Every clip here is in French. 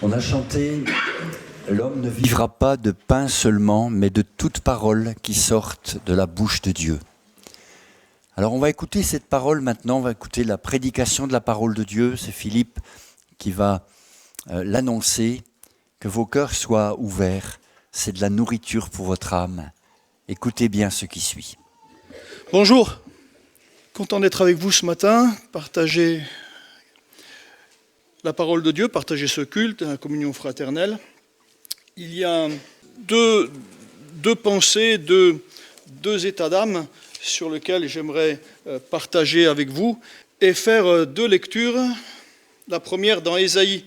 On a chanté « L'homme ne vivra pas de pain seulement, mais de toute parole qui sorte de la bouche de Dieu ». Alors on va écouter cette parole maintenant, on va écouter la prédication de la parole de Dieu. C'est Philippe qui va l'annoncer, que vos cœurs soient ouverts. C'est de la nourriture pour votre âme. Écoutez bien ce qui suit. Bonjour, content d'être avec vous ce matin, partager la parole de Dieu, partager ce culte, la communion fraternelle. Il y a deux pensées, deux états d'âme sur lesquels j'aimerais partager avec vous et faire deux lectures. La première dans Ésaïe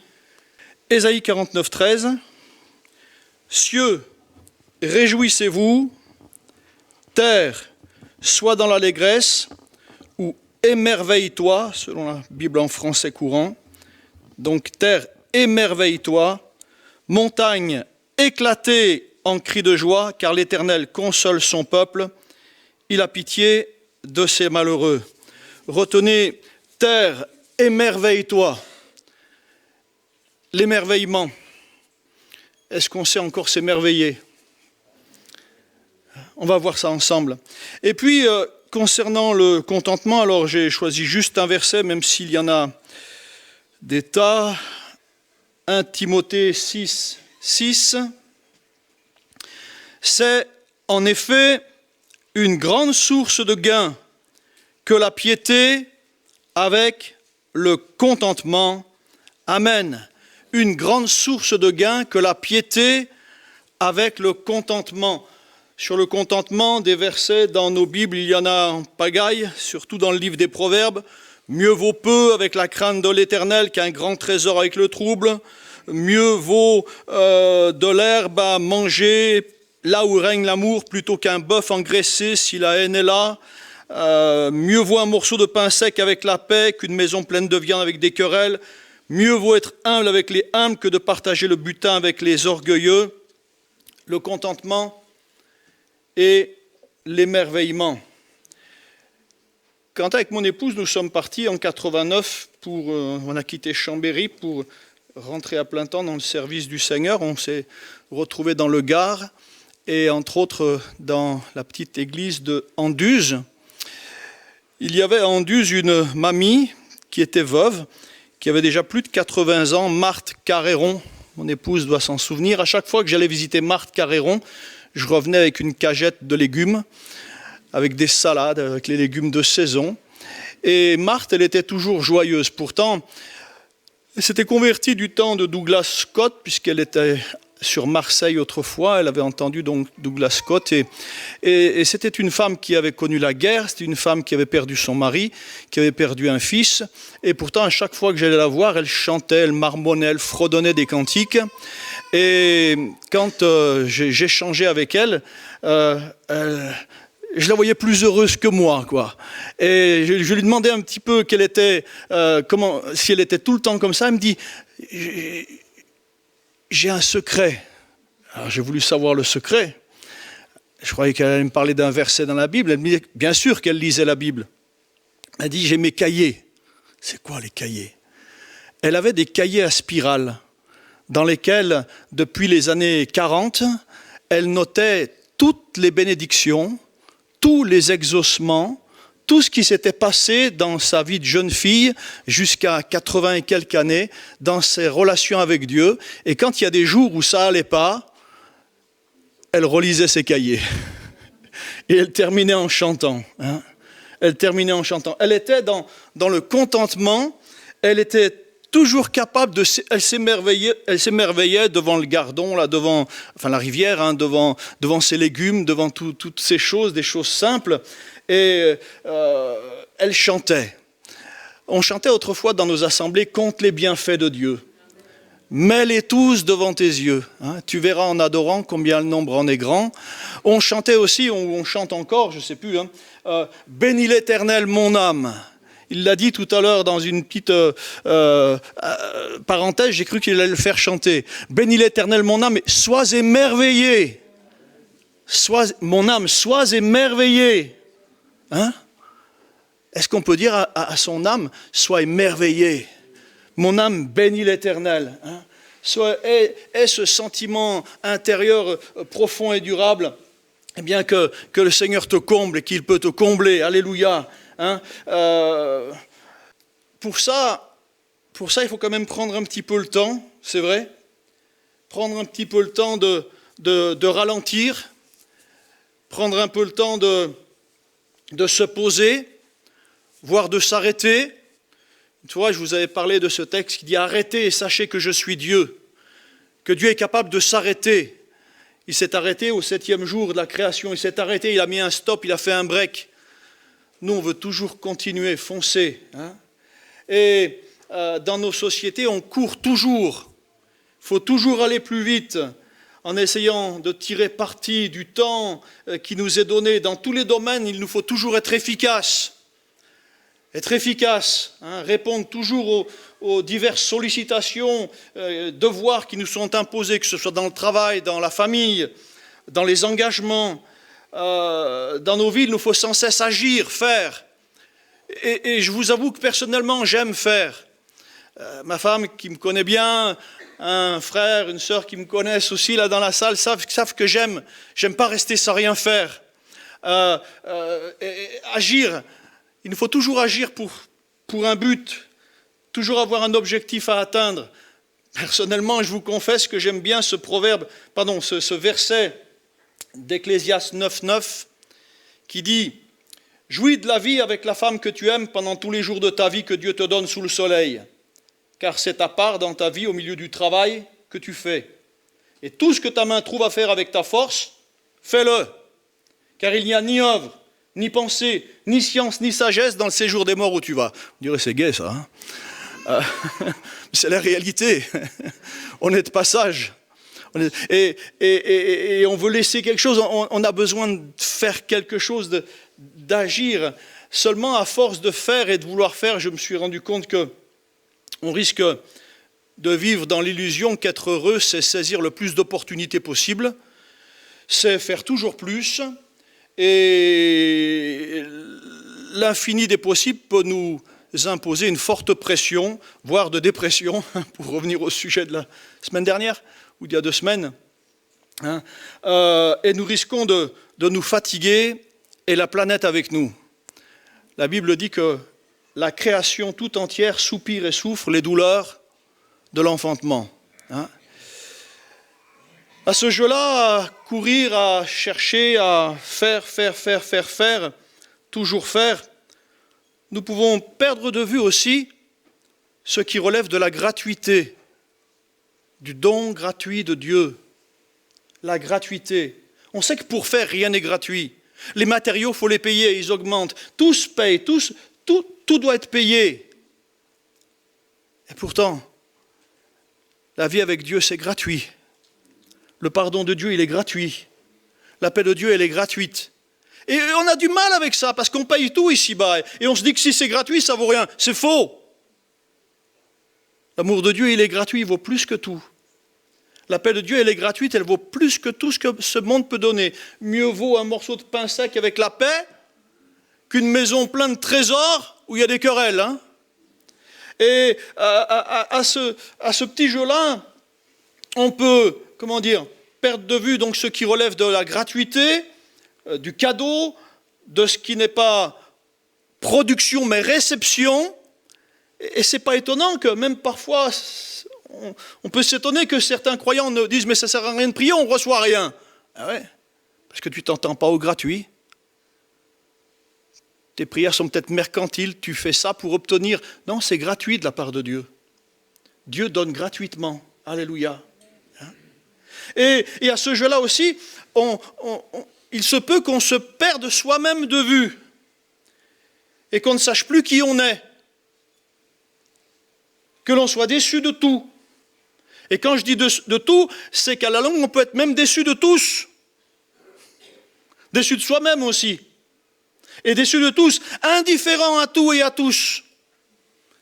49, 13. Cieux, réjouissez-vous, terre, sois dans l'allégresse, ou émerveille-toi, selon la Bible en français courant. Donc terre, émerveille-toi, montagne, éclatez en cris de joie, car l'Éternel console son peuple, il a pitié de ses malheureux. Retenez, terre, émerveille-toi. L'émerveillement. Est-ce qu'on sait encore s'émerveiller ? On va voir ça ensemble. Et puis, concernant le contentement, alors j'ai choisi juste un verset, même s'il y en a des tas. 1 Timothée 6, 6. C'est en effet une grande source de gain que la piété avec le contentement. Amen. Une grande source de gain que la piété avec le contentement. Sur le contentement, des versets dans nos Bibles, il y en a en pagaille, surtout dans le livre des Proverbes. Mieux vaut peu avec la crainte de l'Éternel qu'un grand trésor avec le trouble. Mieux vaut de l'herbe à manger là où règne l'amour plutôt qu'un bœuf engraissé si la haine est là. Mieux vaut un morceau de pain sec avec la paix qu'une maison pleine de viande avec des querelles. Mieux vaut être humble avec les humbles que de partager le butin avec les orgueilleux. Le contentement et l'émerveillement. Quand avec mon épouse, nous sommes partis en 89 on a quitté Chambéry pour rentrer à plein temps dans le service du Seigneur. On s'est retrouvés dans le Gard et entre autres dans la petite église de Anduze. Il y avait à Anduze une mamie qui était veuve, qui avait déjà plus de 80 ans, Marthe Carréron. Mon épouse doit s'en souvenir. À chaque fois que j'allais visiter Marthe Carréron, je revenais avec une cagette de légumes, avec des salades, avec les légumes de saison. Et Marthe, elle était toujours joyeuse. Pourtant, elle s'était convertie du temps de Douglas Scott, puisqu'elle était sur Marseille autrefois. Elle avait entendu donc Douglas Scott. Et c'était une femme qui avait connu la guerre. C'était une femme qui avait perdu son mari, qui avait perdu un fils. Et pourtant, à chaque fois que j'allais la voir, elle chantait, elle marmonnait, elle fredonnait des cantiques. Et quand j'échangeais avec elle, je la voyais plus heureuse que moi, quoi. Et je lui demandais un petit peu quelle était, si elle était tout le temps comme ça. Elle me dit, j'ai un secret. Alors j'ai voulu savoir le secret. Je croyais qu'elle allait me parler d'un verset dans la Bible. Elle me dit, bien sûr qu'elle lisait la Bible. Elle dit, j'ai mes cahiers. C'est quoi les cahiers ? Elle avait des cahiers à spirale dans lesquels, depuis les années 40, elle notait toutes les bénédictions, tous les exaucements, tout ce qui s'était passé dans sa vie de jeune fille jusqu'à 80 et quelques années, dans ses relations avec Dieu. Et quand il y a des jours où ça allait pas, elle relisait ses cahiers. Et elle terminait en chantant. Elle terminait en chantant. Elle était dans le contentement, elle était toujours capable elle s'émerveillait devant le Gardon, là, la rivière, devant ses légumes, devant toutes ces choses, des choses simples. Et elle chantait. On chantait autrefois dans nos assemblées « Compte les bienfaits de Dieu ». Mets-les tous devant tes yeux. Tu verras en adorant combien le nombre en est grand. On chantait aussi, on chante encore, je ne sais plus, bénis l'Éternel mon âme. Il l'a dit tout à l'heure dans une petite parenthèse, j'ai cru qu'il allait le faire chanter. Bénis l'Éternel mon âme, et sois émerveillé. Mon âme, sois émerveillé. Est-ce qu'on peut dire à son âme, sois émerveillé ? Mon âme bénit l'Éternel. ait ce sentiment intérieur profond et durable, eh bien que le Seigneur te comble et qu'il peut te combler. Alléluia. Hein. Pour ça, il faut quand même prendre un petit peu le temps, c'est vrai. Prendre un petit peu le temps de ralentir, prendre un peu le temps de se poser, voire de s'arrêter. Tu vois, je vous avais parlé de ce texte qui dit « Arrêtez et sachez que je suis Dieu », que Dieu est capable de s'arrêter. Il s'est arrêté au 7e jour de la création, il s'est arrêté, il a mis un stop, il a fait un break. Nous, on veut toujours continuer, foncer. Hein. Et dans nos sociétés, on court toujours. Il faut toujours aller plus vite en essayant de tirer parti du temps qui nous est donné. Dans tous les domaines, il nous faut toujours être efficace. Être efficace, hein, répondre toujours aux diverses sollicitations, devoirs qui nous sont imposés, que ce soit dans le travail, dans la famille, dans les engagements. Dans nos vies, il nous faut sans cesse agir, faire. Et je vous avoue que personnellement, j'aime faire. Ma femme qui me connaît bien, un frère, une sœur qui me connaissent aussi là dans la salle, savent que j'aime pas rester sans rien faire. Agir. Il nous faut toujours agir pour un but, toujours avoir un objectif à atteindre. Personnellement, je vous confesse que j'aime bien ce verset d'Ecclésiaste 9.9 qui dit « Jouis de la vie avec la femme que tu aimes pendant tous les jours de ta vie que Dieu te donne sous le soleil, car c'est ta part dans ta vie au milieu du travail que tu fais. Et tout ce que ta main trouve à faire avec ta force, fais-le, car il n'y a ni œuvre, ni pensée, ni science, ni sagesse dans le séjour des morts où tu vas. » On dirait c'est gai ça. Hein. C'est la réalité. On est de passage. Et on veut laisser quelque chose. On a besoin de faire quelque chose, d'agir. Seulement à force de faire et de vouloir faire, je me suis rendu compte qu'on risque de vivre dans l'illusion qu'être heureux, c'est saisir le plus d'opportunités possible, c'est faire toujours plus. Et l'infini des possibles peut nous imposer une forte pression, voire de dépression, pour revenir au sujet de la semaine dernière, ou d'il y a 2 semaines. Hein, et nous risquons de nous fatiguer, et la planète avec nous. La Bible dit que la création tout entière soupire et souffre les douleurs de l'enfantement. Hein. À ce jeu-là, à courir, à chercher, à faire, toujours faire, nous pouvons perdre de vue aussi ce qui relève de la gratuité, du don gratuit de Dieu. La gratuité. On sait que pour faire, rien n'est gratuit. Les matériaux, il faut les payer, ils augmentent. Tout se paye, tout doit être payé. Et pourtant, la vie avec Dieu, c'est gratuit. Le pardon de Dieu, il est gratuit. La paix de Dieu, elle est gratuite. Et on a du mal avec ça, parce qu'on paye tout ici-bas. Et on se dit que si c'est gratuit, ça vaut rien. C'est faux. L'amour de Dieu, il est gratuit, il vaut plus que tout. La paix de Dieu, elle est gratuite, elle vaut plus que tout ce que ce monde peut donner. Mieux vaut un morceau de pain sec avec la paix qu'une maison pleine de trésors où il y a des querelles. Hein. Et à ce petit jeu-là, on peut, perdre de vue donc ce qui relève de la gratuité, du cadeau, de ce qui n'est pas production mais réception. Et ce n'est pas étonnant que même parfois, on peut s'étonner que certains croyants disent « mais ça ne sert à rien de prier, on ne reçoit rien ». Ah ouais, parce que tu ne t'entends pas au gratuit. Tes prières sont peut-être mercantiles, tu fais ça pour obtenir. Non, c'est gratuit de la part de Dieu. Dieu donne gratuitement. Alléluia. Et à ce jeu-là aussi, il se peut qu'on se perde soi-même de vue et qu'on ne sache plus qui on est, que l'on soit déçu de tout. Et quand je dis de tout, c'est qu'à la longue, on peut être même déçu de tous, déçu de soi-même aussi, et déçu de tous, indifférent à tout et à tous.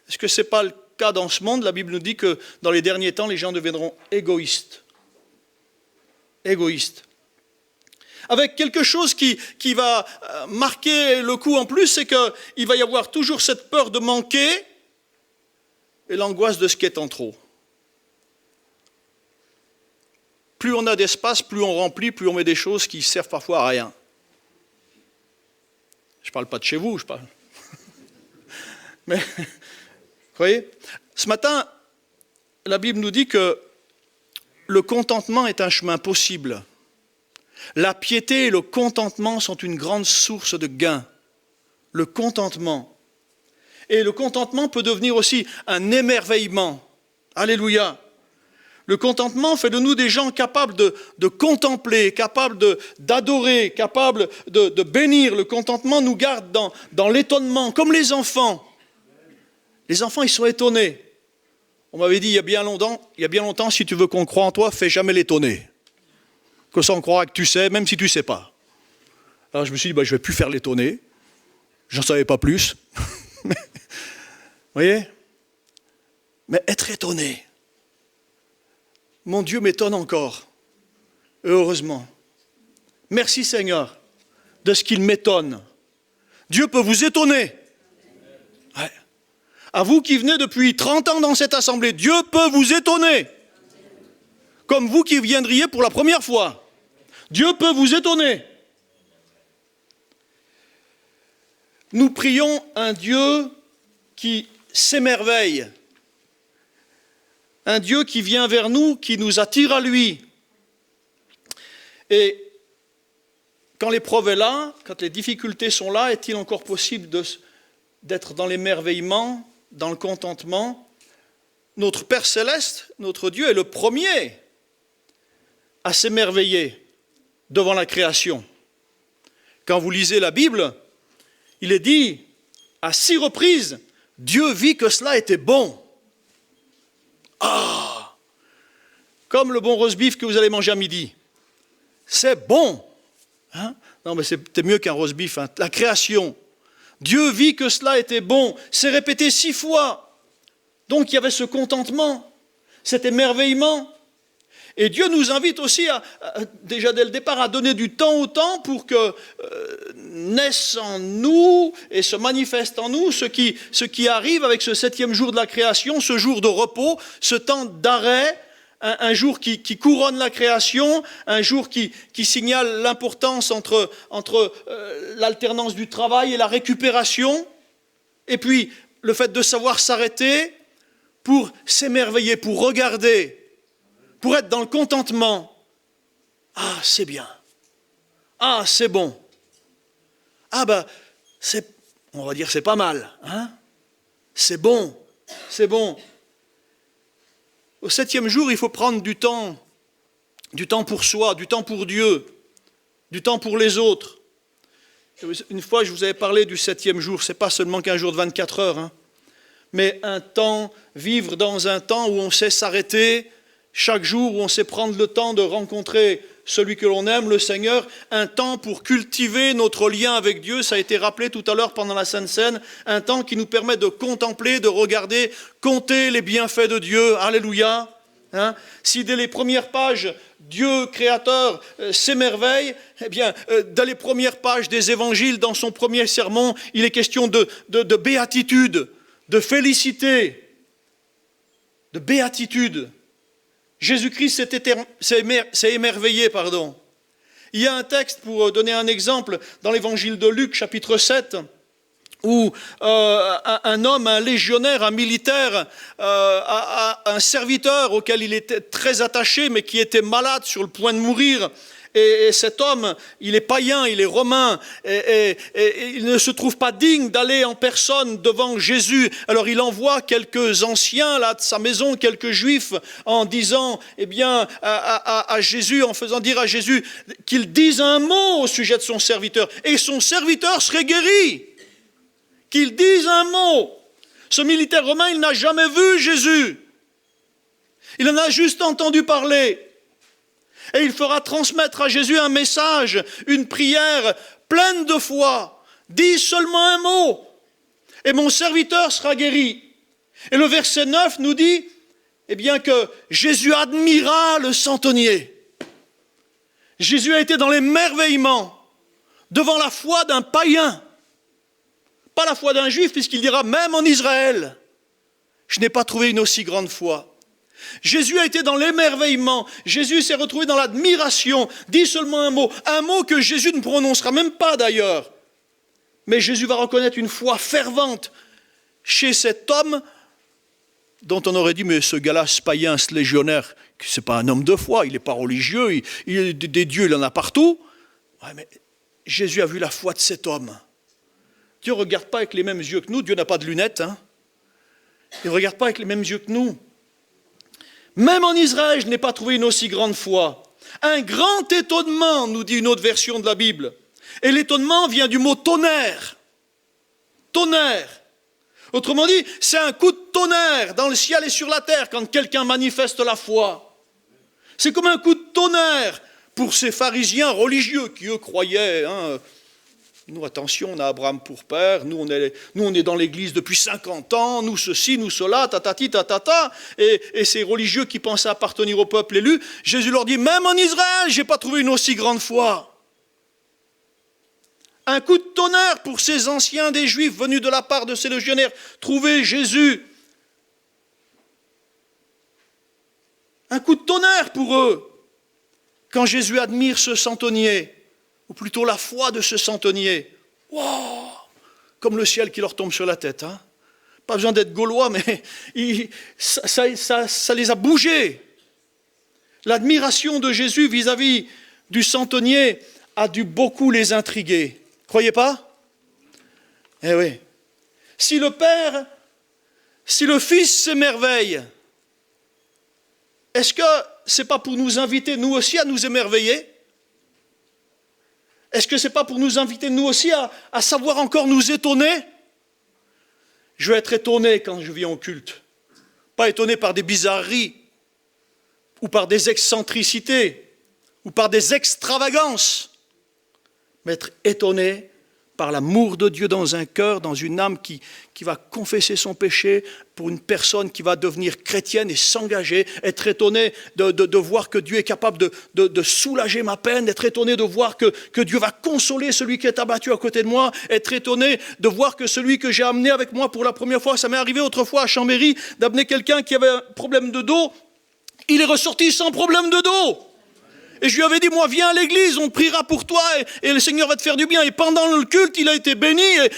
Est-ce que ce n'est pas le cas dans ce monde? La Bible nous dit que dans les derniers temps, les gens deviendront égoïstes. Égoïste. Avec quelque chose qui va marquer le coup en plus, c'est qu'il va y avoir toujours cette peur de manquer et l'angoisse de ce qui est en trop. plus on a d'espace, plus on remplit, plus on met des choses qui servent parfois à rien. Je ne parle pas de chez vous, je parle. Mais, vous voyez, ce matin, la Bible nous dit que le contentement est un chemin possible. La piété et le contentement sont une grande source de gain. Le contentement. Et le contentement peut devenir aussi un émerveillement. Alléluia. Le contentement fait de nous des gens capables de contempler, capables d'adorer, capables de bénir. Le contentement nous garde dans l'étonnement, comme les enfants. Les enfants, ils sont étonnés. On m'avait dit il y a bien longtemps, si tu veux qu'on croie en toi, fais jamais l'étonner. Que ça, on croira que tu sais, même si tu ne sais pas. Alors je me suis dit, je ne vais plus faire l'étonner. J'en savais pas plus. Vous voyez ? Mais être étonné. Mon Dieu m'étonne encore. Heureusement. Merci Seigneur de ce qu'il m'étonne. Dieu peut vous étonner. Ouais. À vous qui venez depuis 30 ans dans cette assemblée, Dieu peut vous étonner. Comme vous qui viendriez pour la première fois. Dieu peut vous étonner. Nous prions un Dieu qui s'émerveille. Un Dieu qui vient vers nous, qui nous attire à lui. Et quand l'épreuve est là, quand les difficultés sont là, est-il encore possible d'être dans l'émerveillement, dans le contentement ? Notre Père Céleste, notre Dieu, est le premier à s'émerveiller devant la création. Quand vous lisez la Bible, il est dit à 6 reprises, Dieu vit que cela était bon. Ah, comme le bon roast beef que vous allez manger à midi. C'est bon. Hein? Non, mais c'était mieux qu'un roast beef. Hein. La création. Dieu vit que cela était bon. C'est répété 6 fois. Donc il y avait ce contentement, cet émerveillement. Et Dieu nous invite aussi, déjà dès le départ, à donner du temps au temps pour que naisse en nous et se manifeste en nous ce qui arrive avec ce 7e jour de la création, ce jour de repos, ce temps d'arrêt, un jour qui couronne la création, un jour qui signale l'importance entre l'alternance du travail et la récupération, et puis le fait de savoir s'arrêter pour s'émerveiller, pour regarder, pour être dans le contentement. Ah, c'est bien. Ah, c'est bon. Ah, on va dire c'est pas mal. Hein? C'est bon. C'est bon. Au 7e jour, il faut prendre du temps pour soi, du temps pour Dieu, du temps pour les autres. Une fois, je vous avais parlé du 7e jour. Ce n'est pas seulement qu'un jour de 24 heures, hein, mais vivre dans un temps où on sait s'arrêter, chaque jour où on sait prendre le temps de rencontrer celui que l'on aime, le Seigneur, un temps pour cultiver notre lien avec Dieu, ça a été rappelé tout à l'heure pendant la Sainte Seine, un temps qui nous permet de contempler, de regarder, compter les bienfaits de Dieu, alléluia. Hein? Si dès les premières pages, Dieu créateur s'émerveille, eh bien, dans les premières pages des évangiles, dans son premier sermon, il est question de béatitude, de félicité, de béatitude. Jésus-Christ s'est émerveillé. Il y a un texte, pour donner un exemple, dans l'évangile de Luc, chapitre 7, où un homme, un légionnaire, un militaire, un serviteur auquel il était très attaché, mais qui était malade sur le point de mourir, et cet homme, il est païen, il est romain, et il ne se trouve pas digne d'aller en personne devant Jésus. Alors il envoie quelques anciens là de sa maison, quelques juifs, en disant, à Jésus, en faisant dire à Jésus qu'il dise un mot au sujet de son serviteur, et son serviteur serait guéri. Qu'il dise un mot. Ce militaire romain, il n'a jamais vu Jésus. Il en a juste entendu parler. Et il fera transmettre à Jésus un message, une prière pleine de foi. Dis seulement un mot, et mon serviteur sera guéri. Et le verset 9 nous dit, que Jésus admira le centenier. Jésus a été dans l'émerveillement devant la foi d'un païen. Pas la foi d'un juif, puisqu'il dira, même en Israël, je n'ai pas trouvé une aussi grande foi. Jésus a été dans l'émerveillement. Jésus s'est retrouvé dans l'admiration. Dis seulement un mot que Jésus ne prononcera même pas d'ailleurs. Mais Jésus va reconnaître une foi fervente chez cet homme dont on aurait dit, mais ce gars-là, ce païen, ce légionnaire, ce n'est pas un homme de foi, il n'est pas religieux, des dieux, il en a partout. Ouais, mais Jésus a vu la foi de cet homme. Dieu ne regarde pas avec les mêmes yeux que nous, Dieu n'a pas de lunettes. Hein. Il ne regarde pas avec les mêmes yeux que nous. Même en Israël, je n'ai pas trouvé une aussi grande foi. Un grand étonnement, nous dit une autre version de la Bible. Et l'étonnement vient du mot tonnerre. Tonnerre. Autrement dit, c'est un coup de tonnerre dans le ciel et sur la terre quand quelqu'un manifeste la foi. C'est comme un coup de tonnerre pour ces pharisiens religieux qui, eux, croyaient. Nous, attention, on a Abraham pour père, nous on est dans l'église depuis 50 ans, nous ceci, nous cela, tatati, tatata. Et ces religieux qui pensaient appartenir au peuple élu, Jésus leur dit, même en Israël, je n'ai pas trouvé une aussi grande foi. Un coup de tonnerre pour ces anciens des Juifs venus de la part de ces légionnaires. Trouver Jésus. Un coup de tonnerre pour eux. Quand Jésus admire ce centenier, ou plutôt la foi de ce centenier. Wow, comme le ciel qui leur tombe sur la tête. Hein. Pas besoin d'être gaulois, mais ça les a bougés. L'admiration de Jésus vis-à-vis du centenier a dû beaucoup les intriguer. Croyez pas? Eh oui. Si le Fils s'émerveille, est-ce que ce n'est pas pour nous inviter, nous aussi, à nous émerveiller? Est-ce que ce n'est pas pour nous inviter, nous aussi, à savoir encore nous étonner? Je vais être étonné quand je viens au culte. Pas étonné par des bizarreries, ou par des excentricités, ou par des extravagances. Mais être étonné par l'amour de Dieu dans un cœur, dans une âme qui va confesser son péché, pour une personne qui va devenir chrétienne et s'engager, être étonné de voir que Dieu est capable de soulager ma peine, être étonné de voir que Dieu va consoler celui qui est abattu à côté de moi, être étonné de voir que celui que j'ai amené avec moi pour la première fois, ça m'est arrivé autrefois à Chambéry, d'amener quelqu'un qui avait un problème de dos, il est ressorti sans problème de dos. Et je lui avais dit, moi, viens à l'église, on priera pour toi et le Seigneur va te faire du bien. Et pendant le culte, il a été béni. Et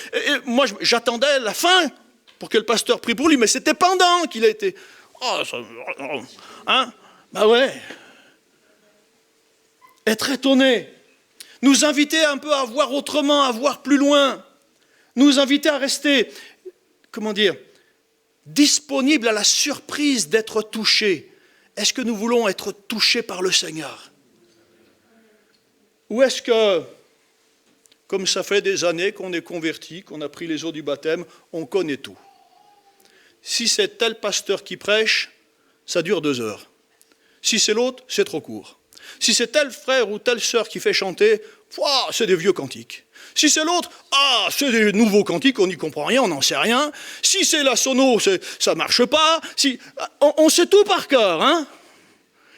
moi, j'attendais la fin pour que le pasteur prie pour lui. Mais c'était pendant qu'il a été... Hein? Ben ouais. Être étonné. Nous inviter un peu à voir autrement, à voir plus loin. Nous inviter à rester, disponible à la surprise d'être touché. Est-ce que nous voulons être touchés par le Seigneur ? Ou est-ce que, comme ça fait des années qu'on est converti, qu'on a pris les eaux du baptême, on connaît tout? Si c'est tel pasteur qui prêche, ça dure 2 heures. Si c'est l'autre, c'est trop court. Si c'est tel frère ou telle sœur qui fait chanter, c'est des vieux cantiques. Si c'est l'autre, c'est des nouveaux cantiques, on n'y comprend rien, on n'en sait rien. Si c'est la sono, ça ne marche pas. On sait tout par cœur, hein?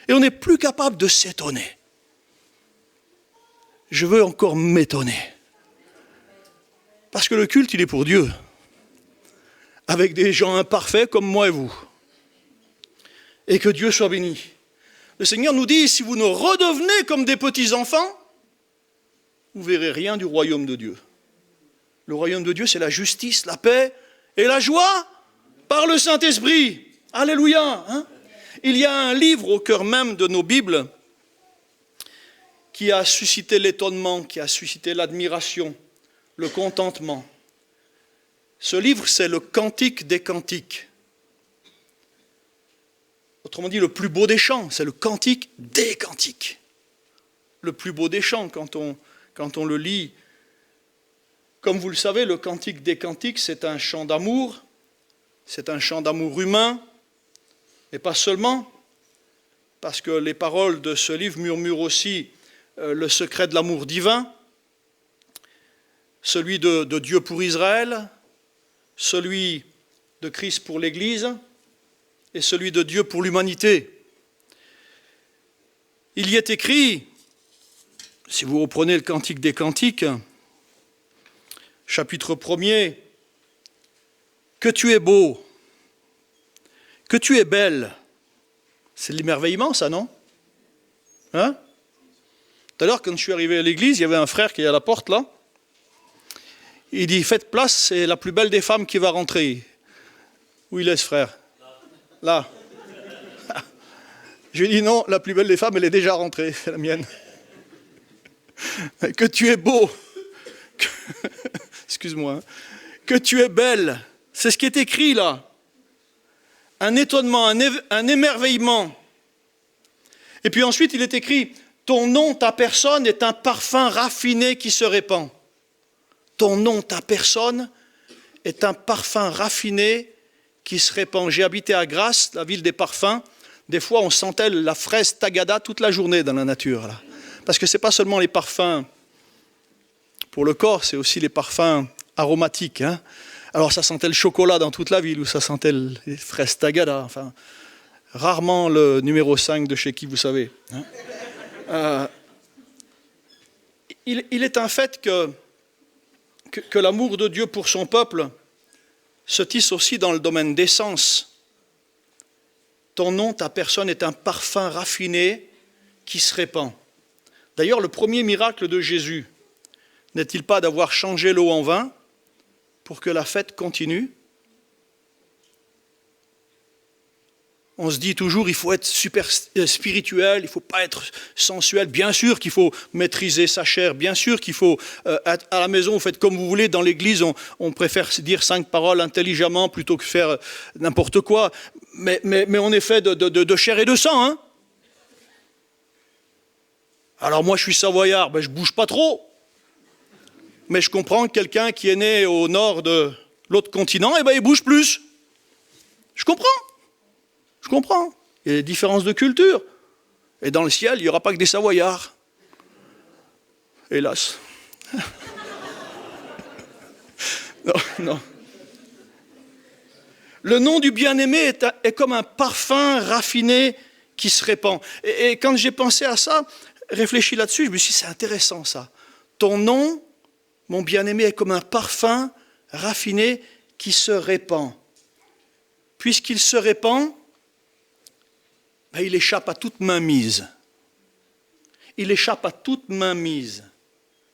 Et on n'est plus capable de s'étonner. Je veux encore m'étonner. Parce que le culte, il est pour Dieu. Avec des gens imparfaits comme moi et vous. Et que Dieu soit béni. Le Seigneur nous dit, si vous ne redevenez comme des petits-enfants, vous ne verrez rien du royaume de Dieu. Le royaume de Dieu, c'est la justice, la paix et la joie par le Saint-Esprit. Alléluia. Hein? Il y a un livre au cœur même de nos Bibles qui a suscité l'étonnement, qui a suscité l'admiration, le contentement. Ce livre, c'est le Cantique des Cantiques. Autrement dit, le plus beau des chants, c'est le Cantique des Cantiques. Le plus beau des chants, quand on le lit. Comme vous le savez, le Cantique des Cantiques, c'est un chant d'amour humain, et pas seulement, parce que les paroles de ce livre murmurent aussi le secret de l'amour divin, celui de Dieu pour Israël, celui de Christ pour l'Église et celui de Dieu pour l'humanité. Il y est écrit, si vous reprenez le Cantique des Cantiques, chapitre 1er, que tu es beau, que tu es belle, C'est de l'émerveillement, ça, non? Hein? Tout à l'heure, quand je suis arrivé à l'église, il y avait un frère qui est à la porte, là. Il dit, faites place, c'est la plus belle des femmes qui va rentrer. Où il est, ce frère? Là. Je lui ai dit, non, la plus belle des femmes, elle est déjà rentrée, c'est la mienne. Que tu es beau. Excuse-moi. Que tu es belle. C'est ce qui est écrit, là. Un étonnement, un émerveillement. Et puis ensuite, il est écrit, ton nom, ta personne est un parfum raffiné qui se répand. Ton nom, ta personne est un parfum raffiné qui se répand. J'ai habité à Grasse, la ville des parfums. Des fois, on sentait la fraise tagada toute la journée dans la nature, là. Parce que ce n'est pas seulement les parfums pour le corps, c'est aussi les parfums aromatiques. Hein. Alors, ça sentait le chocolat dans toute la ville, ou ça sentait les fraises tagada. Enfin, rarement le numéro 5 de chez qui, vous savez. Hein. Il est un fait que l'amour de Dieu pour son peuple se tisse aussi dans le domaine des sens. Ton nom, ta personne est un parfum raffiné qui se répand. D'ailleurs, le premier miracle de Jésus n'est-il pas d'avoir changé l'eau en vin pour que la fête continue? On se dit toujours, il faut être super spirituel, il ne faut pas être sensuel. Bien sûr qu'il faut maîtriser sa chair, bien sûr qu'il faut, à la maison, vous faites comme vous voulez. Dans l'église, on préfère dire 5 paroles intelligemment plutôt que faire n'importe quoi. Mais on est fait de chair et de sang. Hein. Alors moi, je suis savoyard, je ne bouge pas trop. Mais je comprends que quelqu'un qui est né au nord de l'autre continent, il bouge plus. Je comprends. Il y a des différences de culture. Et dans le ciel, il n'y aura pas que des Savoyards. Hélas. Non. Le nom du bien-aimé est comme un parfum raffiné qui se répand. Et quand j'ai pensé à ça, réfléchi là-dessus, je me suis dit, c'est intéressant ça. Ton nom, mon bien-aimé, est comme un parfum raffiné qui se répand. Puisqu'il se répand, il échappe à toute mainmise. Il échappe à toute mainmise.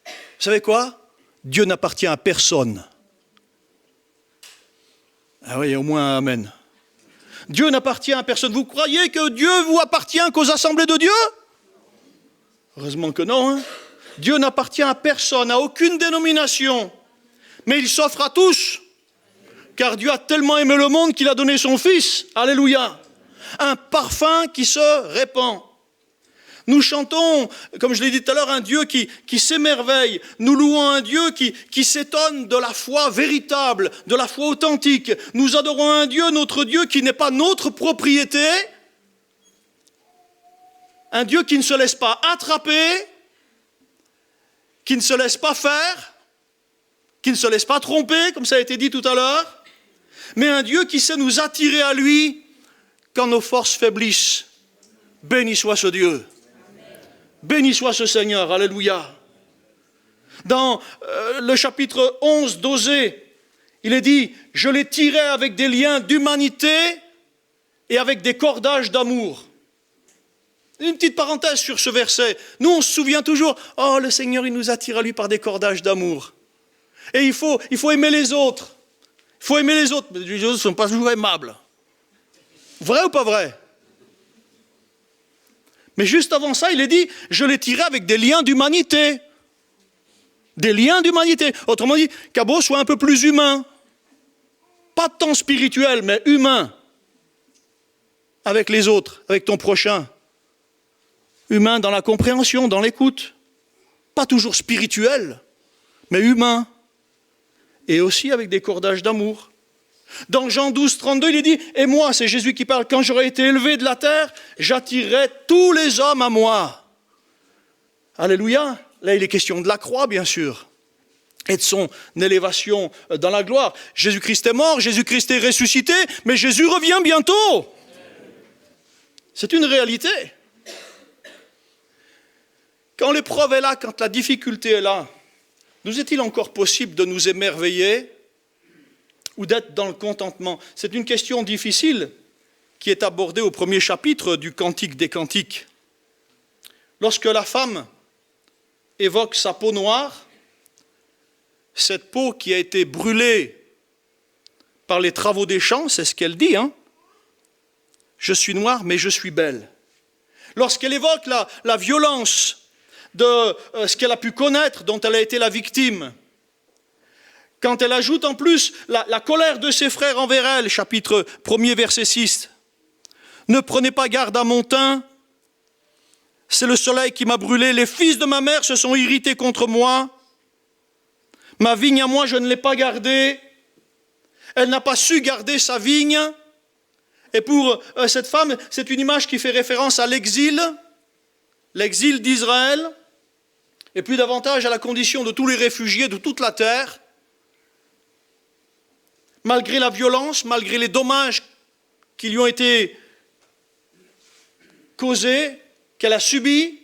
Vous savez quoi? Dieu n'appartient à personne. Ah oui, au moins un amen. Dieu n'appartient à personne. Vous croyez que Dieu vous appartient qu'aux assemblées de Dieu? Heureusement que non. Hein? Dieu n'appartient à personne, à aucune dénomination. Mais il s'offre à tous. Car Dieu a tellement aimé le monde qu'il a donné son Fils. Alléluia. Un parfum qui se répand. Nous chantons, comme je l'ai dit tout à l'heure, un Dieu qui s'émerveille. Nous louons un Dieu qui s'étonne de la foi véritable, de la foi authentique. Nous adorons un Dieu, notre Dieu, qui n'est pas notre propriété. Un Dieu qui ne se laisse pas attraper, qui ne se laisse pas faire, qui ne se laisse pas tromper, comme ça a été dit tout à l'heure, mais un Dieu qui sait nous attirer à lui quand nos forces faiblissent. Béni soit ce Dieu. Béni soit ce Seigneur. Alléluia. Dans le chapitre 11 d'Osée, il est dit, je les tirais avec des liens d'humanité et avec des cordages d'amour. Une petite parenthèse sur ce verset. Nous, on se souvient toujours, oh, le Seigneur, il nous attire à lui par des cordages d'amour. Et il faut aimer les autres. Il faut aimer les autres, mais les autres ne sont pas toujours aimables. Vrai ou pas vrai? Mais juste avant ça, il est dit, je les tirais avec des liens d'humanité. Des liens d'humanité. Autrement dit, qu'Abo soit un peu plus humain. Pas tant spirituel, mais humain. Avec les autres, avec ton prochain. Humain dans la compréhension, dans l'écoute. Pas toujours spirituel, mais humain. Et aussi avec des cordages d'amour. Dans Jean 12, 32, il est dit, et moi, c'est Jésus qui parle, quand j'aurai été élevé de la terre, j'attirerai tous les hommes à moi. Alléluia. Là, il est question de la croix, bien sûr, et de son élévation dans la gloire. Jésus-Christ est mort, Jésus-Christ est ressuscité, mais Jésus revient bientôt. C'est une réalité. Quand l'épreuve est là, quand la difficulté est là, nous est-il encore possible de nous émerveiller ou d'être dans le contentement? C'est une question difficile, qui est abordé au premier chapitre du Cantique des Cantiques. Lorsque la femme évoque sa peau noire, cette peau qui a été brûlée par les travaux des champs, c'est ce qu'elle dit, hein. Je suis noire, mais je suis belle. Lorsqu'elle évoque la violence de ce qu'elle a pu connaître, dont elle a été la victime, quand elle ajoute en plus la colère de ses frères envers elle, chapitre 1er, verset 6, « Ne prenez pas garde à mon teint, c'est le soleil qui m'a brûlé, les fils de ma mère se sont irrités contre moi, ma vigne à moi, je ne l'ai pas gardée, elle n'a pas su garder sa vigne. » Et pour cette femme, c'est une image qui fait référence à l'exil d'Israël, et plus davantage à la condition de tous les réfugiés de toute la terre. Malgré la violence, malgré les dommages qui lui ont été causés, qu'elle a subis,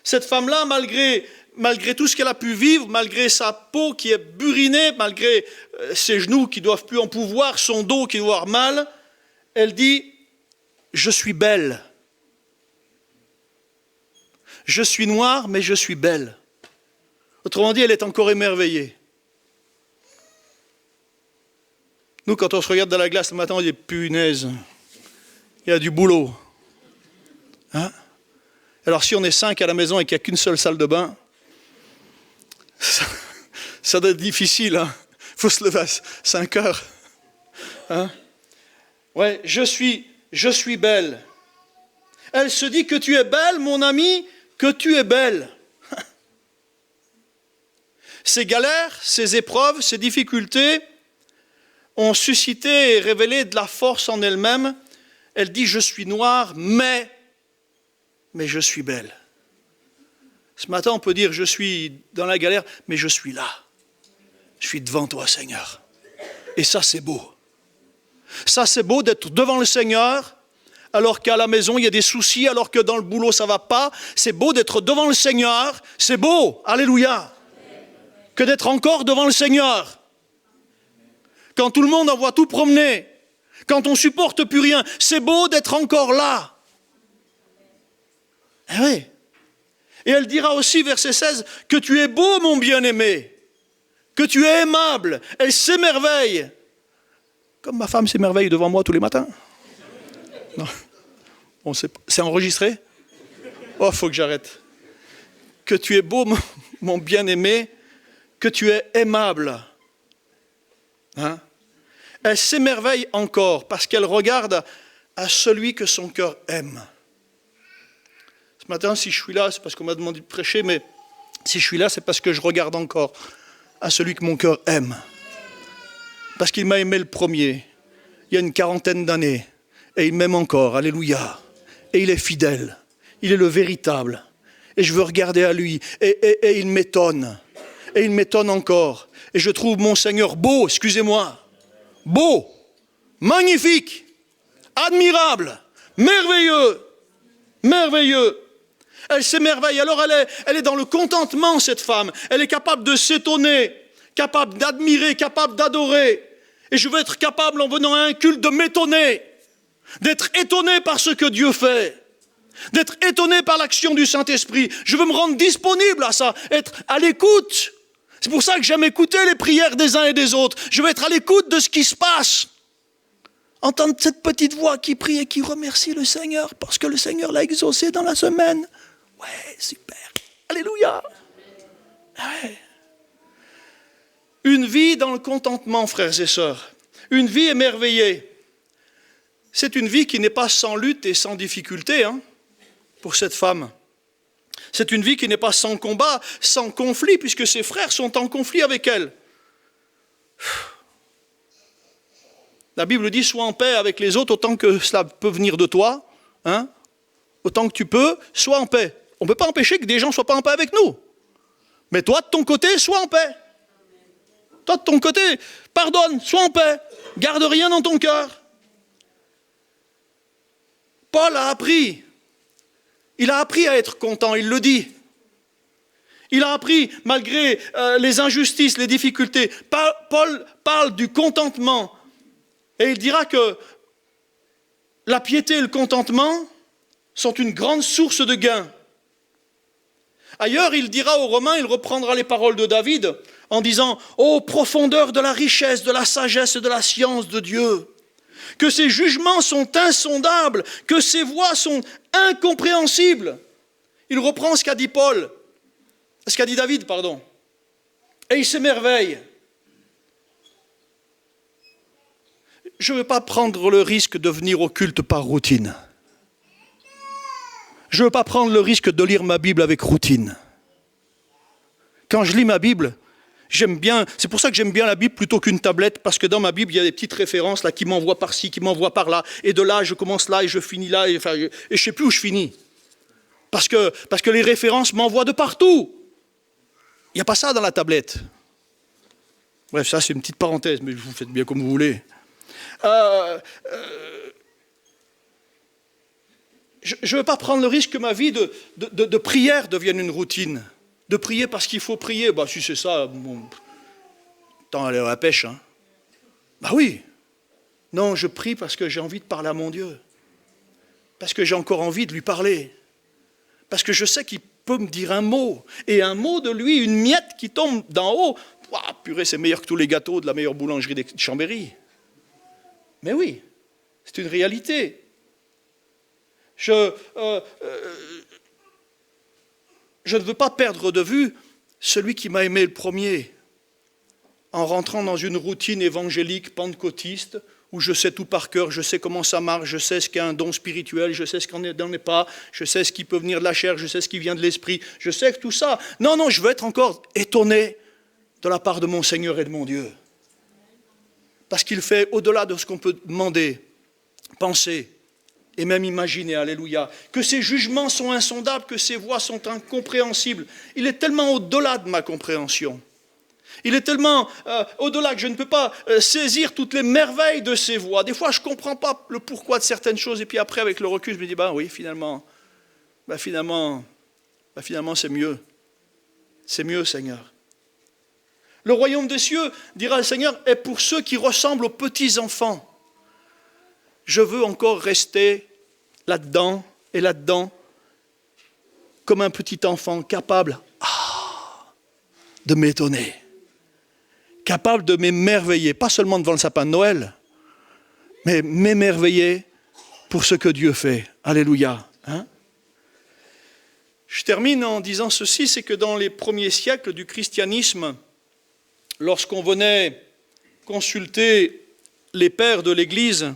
cette femme-là, malgré tout ce qu'elle a pu vivre, malgré sa peau qui est burinée, malgré ses genoux qui ne doivent plus en pouvoir, son dos qui doit avoir mal, elle dit « Je suis belle. Je suis noire, mais je suis belle. » Autrement dit, elle est encore émerveillée. Nous, quand on se regarde dans la glace le matin, on dit « Punaise, il y a du boulot. Hein » Alors si on est 5 à la maison et qu'il n'y a qu'une seule salle de bain, ça doit être difficile. Hein. Il faut se lever à 5 heures. Hein. Ouais, je suis belle. Elle se dit que tu es belle, mon ami, que tu es belle. Ces galères, ces épreuves, ces difficultés ont suscité et révélé de la force en elle-même. Elle dit, je suis noire, mais je suis belle. Ce matin, on peut dire, je suis dans la galère, mais je suis là. Je suis devant toi, Seigneur. Et ça, c'est beau. Ça, c'est beau d'être devant le Seigneur, alors qu'à la maison, il y a des soucis, alors que dans le boulot, ça ne va pas. C'est beau d'être devant le Seigneur. C'est beau, alléluia, que d'être encore devant le Seigneur. Quand tout le monde en voit tout promener, quand on ne supporte plus rien, c'est beau d'être encore là. Eh oui. Et elle dira aussi, verset 16, que tu es beau, mon bien-aimé, que tu es aimable. Elle s'émerveille. Comme ma femme s'émerveille devant moi tous les matins. Non. Bon, c'est enregistré? Oh, il faut que j'arrête. Que tu es beau, mon bien-aimé, que tu es aimable. Hein? Elle s'émerveille encore parce qu'elle regarde à celui que son cœur aime. Ce matin, si je suis là, c'est parce qu'on m'a demandé de prêcher, mais si je suis là, c'est parce que je regarde encore à celui que mon cœur aime. Parce qu'il m'a aimé le premier, il y a une 40aine d'années, et il m'aime encore, alléluia. Et il est fidèle, il est le véritable. Et je veux regarder à lui, et il m'étonne. Et il m'étonne encore. Et je trouve mon Seigneur beau, excusez-moi, beau, magnifique, admirable, merveilleux, merveilleux. Elle s'émerveille, alors elle est dans le contentement, cette femme. Elle est capable de s'étonner, capable d'admirer, capable d'adorer. Et je veux être capable, en venant à un culte, de m'étonner, d'être étonné par ce que Dieu fait, d'être étonné par l'action du Saint-Esprit. Je veux me rendre disponible à ça, être à l'écoute. C'est pour ça que j'aime écouter les prières des uns et des autres. Je veux être à l'écoute de ce qui se passe. Entendre cette petite voix qui prie et qui remercie le Seigneur parce que le Seigneur l'a exaucé dans la semaine. Ouais, super. Alléluia. Ouais. Une vie dans le contentement, frères et sœurs. Une vie émerveillée. C'est une vie qui n'est pas sans lutte et sans difficulté, hein, pour cette femme. C'est une vie qui n'est pas sans combat, sans conflit, puisque ses frères sont en conflit avec elle. La Bible dit, sois en paix avec les autres autant que cela peut venir de toi. Hein, autant que tu peux, sois en paix. On ne peut pas empêcher que des gens ne soient pas en paix avec nous. Mais toi, de ton côté, sois en paix. Toi, de ton côté, pardonne, sois en paix. Garde rien dans ton cœur. Paul a appris. Il a appris à être content, il le dit. Il a appris, malgré les injustices, les difficultés. Paul parle du contentement. Et il dira que la piété et le contentement sont une grande source de gain. Ailleurs, il dira aux Romains, il reprendra les paroles de David en disant « Ô profondeur de la richesse, de la sagesse et de la science de Dieu, que ses jugements sont insondables, que ses voies sont incompréhensibles. » Il reprend ce qu'a dit David, et il s'émerveille. Je ne veux pas prendre le risque de venir au culte par routine. Je ne veux pas prendre le risque de lire ma Bible avec routine. Quand je lis ma Bible, j'aime bien, c'est pour ça que j'aime bien la Bible plutôt qu'une tablette, parce que dans ma Bible, il y a des petites références là, qui m'envoient par-ci, qui m'envoient par-là, et de là, je commence là et je finis là, et je ne sais plus où je finis. Parce que les références m'envoient de partout. Il n'y a pas ça dans la tablette. Bref, ça c'est une petite parenthèse, mais vous faites bien comme vous voulez. Je ne veux pas prendre le risque que ma vie de prière devienne une routine. De prier parce qu'il faut prier. Bah, si c'est ça, bon, tant aller à la pêche. Hein. Bah oui. Non, je prie parce que j'ai envie de parler à mon Dieu. Parce que j'ai encore envie de lui parler. Parce que je sais qu'il peut me dire un mot. Et un mot de lui, une miette qui tombe d'en haut. Ouah, purée, c'est meilleur que tous les gâteaux de la meilleure boulangerie de Chambéry. Mais oui, c'est une réalité. Je ne veux pas perdre de vue celui qui m'a aimé le premier, en rentrant dans une routine évangélique pentecôtiste, où je sais tout par cœur, je sais comment ça marche, je sais ce qu'est un don spirituel, je sais ce qu'on n'en est pas, je sais ce qui peut venir de la chair, je sais ce qui vient de l'esprit, je sais que tout ça. Non, je veux être encore étonné de la part de mon Seigneur et de mon Dieu. Parce qu'il fait au-delà de ce qu'on peut demander, penser et même imaginer, alléluia, que ses jugements sont insondables, que ses voies sont incompréhensibles. Il est tellement au-delà de ma compréhension. Il est tellement au-delà que je ne peux pas saisir toutes les merveilles de ses voies. Des fois, je ne comprends pas le pourquoi de certaines choses, et puis après, avec le recul, je me dis, oui, finalement, c'est mieux. C'est mieux, Seigneur. Le royaume des cieux, dira le Seigneur, est pour ceux qui ressemblent aux petits-enfants. Je veux encore rester là-dedans et là-dedans, comme un petit enfant capable de m'étonner, capable de m'émerveiller, pas seulement devant le sapin de Noël, mais m'émerveiller pour ce que Dieu fait. Alléluia. Hein? Je termine en disant ceci, c'est que dans les premiers siècles du christianisme, lorsqu'on venait consulter les pères de l'Église,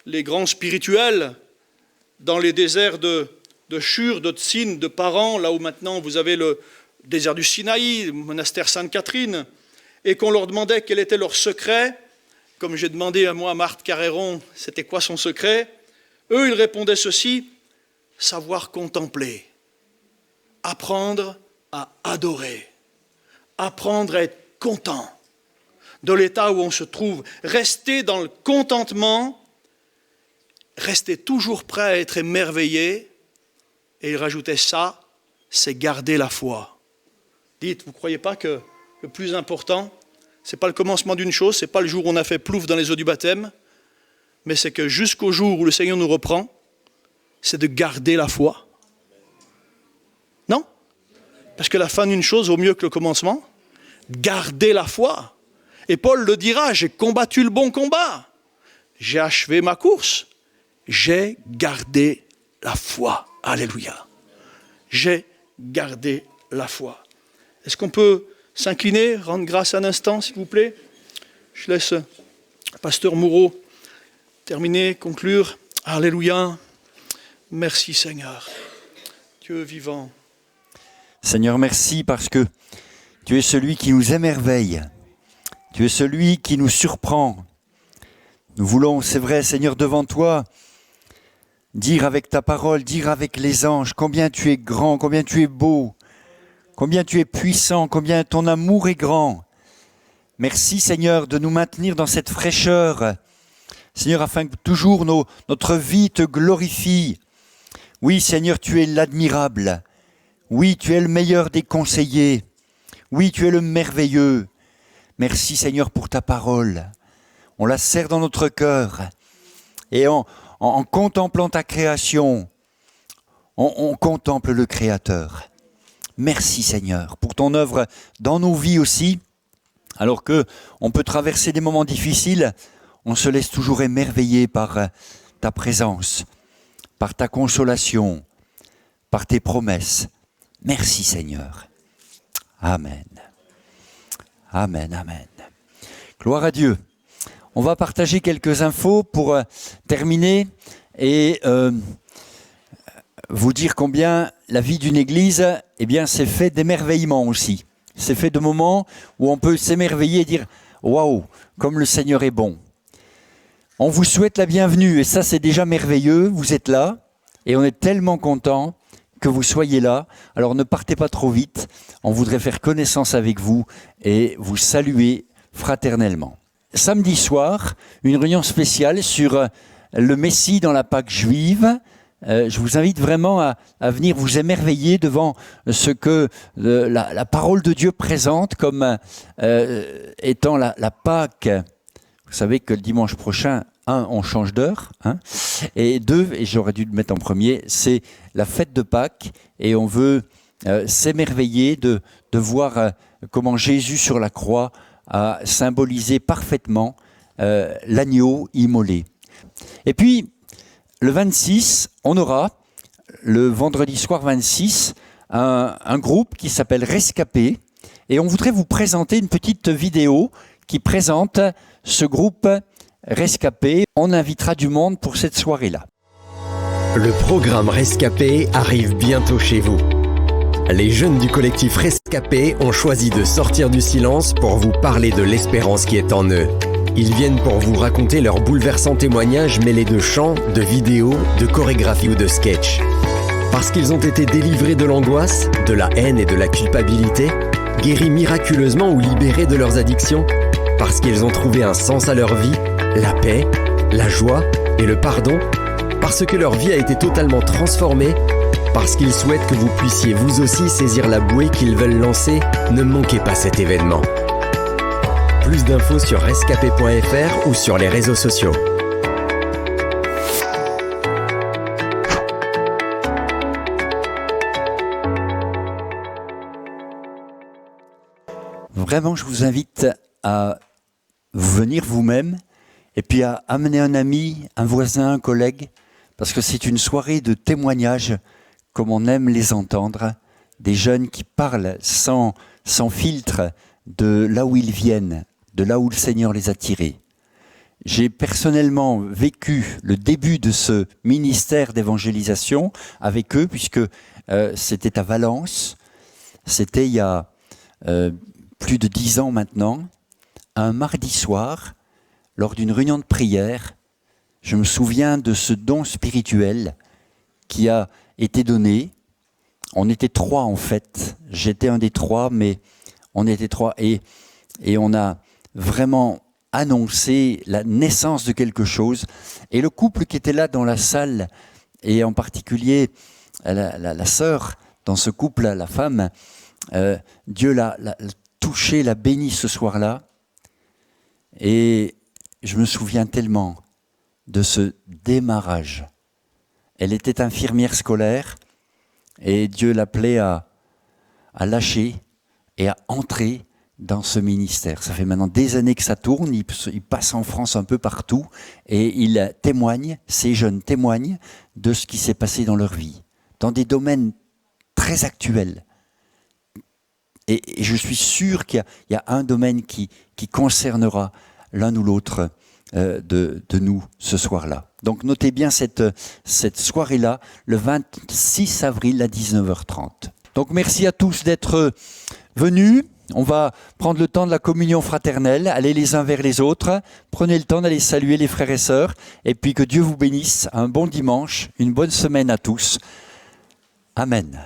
les grands spirituels, dans les déserts de Shur, de Tsin, de Paran, là où maintenant vous avez le désert du Sinaï, le monastère Sainte-Catherine, et qu'on leur demandait quel était leur secret, comme j'ai demandé à moi à Marthe Carréron, c'était quoi son secret, eux ils répondaient ceci, savoir contempler, apprendre à adorer, apprendre à être content de l'état où on se trouve, rester dans le contentement, rester toujours prêt à être émerveillé, et il rajoutait ça, c'est garder la foi. Dites, vous ne croyez pas que le plus important, ce n'est pas le commencement d'une chose, ce n'est pas le jour où on a fait plouf dans les eaux du baptême, mais c'est que jusqu'au jour où le Seigneur nous reprend, c'est de garder la foi. Non? Parce que la fin d'une chose vaut mieux que le commencement. Garder la foi. Et Paul le dira, j'ai combattu le bon combat. J'ai achevé ma course. J'ai gardé la foi. Alléluia. J'ai gardé la foi. Est-ce qu'on peut s'incliner, rendre grâce un instant, s'il vous plaît? Je laisse Pasteur Moureau terminer, conclure. Alléluia. Merci Seigneur. Dieu vivant. Seigneur, merci parce que tu es celui qui nous émerveille. Tu es celui qui nous surprend. Nous voulons, c'est vrai, Seigneur, devant toi, dire avec ta parole, dire avec les anges combien tu es grand, combien tu es beau, combien tu es puissant, combien ton amour est grand. Merci Seigneur de nous maintenir dans cette fraîcheur, Seigneur, afin que toujours notre vie te glorifie. Oui Seigneur, tu es l'admirable. Oui, tu es le meilleur des conseillers. Oui, tu es le merveilleux. Merci Seigneur pour ta parole. On la serre dans notre cœur. Et en contemplant ta création, on contemple le Créateur. Merci Seigneur pour ton œuvre dans nos vies aussi. Alors qu'on peut traverser des moments difficiles, on se laisse toujours émerveiller par ta présence, par ta consolation, par tes promesses. Merci Seigneur. Amen. Amen, amen. Gloire à Dieu. On va partager quelques infos pour terminer et vous dire combien la vie d'une église, eh bien, c'est fait d'émerveillement aussi. C'est fait de moments où on peut s'émerveiller et dire « Waouh, comme le Seigneur est bon ». On vous souhaite la bienvenue et ça c'est déjà merveilleux, vous êtes là et on est tellement content que vous soyez là. Alors ne partez pas trop vite, on voudrait faire connaissance avec vous et vous saluer fraternellement. Samedi soir, une réunion spéciale sur le Messie dans la Pâque juive. Je vous invite vraiment à venir vous émerveiller devant ce que la parole de Dieu présente comme étant la Pâque. Vous savez que le dimanche prochain, on change d'heure, et 2, et j'aurais dû le mettre en premier, c'est la fête de Pâques, et on veut s'émerveiller de voir comment Jésus sur la croix a symbolisé parfaitement l'agneau immolé. Et puis, le 26, on aura, le vendredi soir 26, un groupe qui s'appelle Rescapé, et on voudrait vous présenter une petite vidéo qui présente ce groupe Rescapé. On invitera du monde pour cette soirée-là. Le programme Rescapé arrive bientôt chez vous. Les jeunes du collectif Rescapé ont choisi de sortir du silence pour vous parler de l'espérance qui est en eux. Ils viennent pour vous raconter leurs bouleversants témoignages mêlés de chants, de vidéos, de chorégraphies ou de sketchs. Parce qu'ils ont été délivrés de l'angoisse, de la haine et de la culpabilité, guéris miraculeusement ou libérés de leurs addictions, parce qu'ils ont trouvé un sens à leur vie, la paix, la joie et le pardon, parce que leur vie a été totalement transformée, parce qu'ils souhaitent que vous puissiez vous aussi saisir la bouée qu'ils veulent lancer, ne manquez pas cet événement. Plus d'infos sur rescapé.fr ou sur les réseaux sociaux. Vraiment, je vous invite à venir vous-même et puis à amener un ami, un voisin, un collègue, parce que c'est une soirée de témoignages comme on aime les entendre, des jeunes qui parlent sans filtre de là où ils viennent, de là où le Seigneur les a tirés. J'ai personnellement vécu le début de ce ministère d'évangélisation avec eux, puisque c'était à Valence, c'était il y a plus de 10 ans maintenant, un mardi soir, lors d'une réunion de prière, je me souviens de ce don spirituel qui a été donné. On était 3 en fait, j'étais un des 3, mais on était 3 et on a vraiment annoncé la naissance de quelque chose. Et le couple qui était là dans la salle, et en particulier la sœur dans ce couple, la femme, Dieu l'a touchée, l'a bénie ce soir-là. Et je me souviens tellement de ce démarrage. Elle était infirmière scolaire et Dieu l'appelait à lâcher et à entrer dans ce ministère. Ça fait maintenant des années que ça tourne, il passe en France un peu partout et il témoigne, ces jeunes témoignent de ce qui s'est passé dans leur vie, dans des domaines très actuels. Et je suis sûr qu'il y a un domaine qui concernera l'un ou l'autre de nous ce soir-là. Donc notez bien cette soirée-là, le 26 avril à 19h30. Donc merci à tous d'être venus. On va prendre le temps de la communion fraternelle, aller les uns vers les autres. Prenez le temps d'aller saluer les frères et sœurs. Et puis que Dieu vous bénisse. Un bon dimanche, une bonne semaine à tous. Amen.